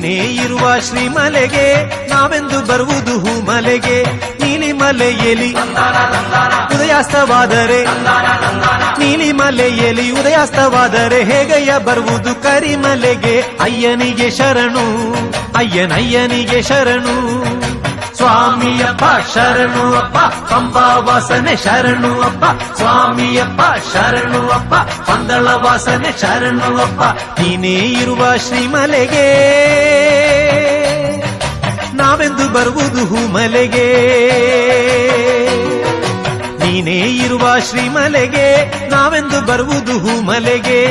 ನೀನೇ ಇರುವ ಶ್ರೀಮಲೆಗೆ ನಾವೆಂದು ಬರುವುದು ಹೂಮಲೆಗೆ. ನೀಲಿಮಲೆಯಲ್ಲಿ ಉದಯಾಸ್ತವಾದರೆ ನೀಲಿಮಲೆಯಲ್ಲಿ ಉದಯಾಸ್ತವಾದರೆ ಹೇಗಯ್ಯ ಬರುವುದು ಕರಿಮಲೆಗೆ. ಅಯ್ಯನಿಗೆ ಶರಣು ಅಯ್ಯನಯ್ಯನಿಗೆ ಶರಣು ಸ್ವಾಮಿಯಪ್ಪ ಶರಣು ಅಪ್ಪ ಪಂಬಾ ವಾಸನೆ ಶರಣು ಅಪ್ಪ ಸ್ವಾಮಿಯಪ್ಪ ಶರಣು ಅಪ್ಪ ಪಂದಳ ವಾಸನೆ ಶರಣು ಅಪ್ಪ. ನೀನೇ ಇರುವ ಶ್ರೀಮಲೆಗೆ ನಾವೆಂದು ಬರುವುದು ಹೂಮಲೆಗೆ. ನೀನೇ ಇರುವ ಶ್ರೀಮಲೆಗೆ ನಾವೆಂದು ಬರುವುದು ಹೂಮಲೆಗೆ.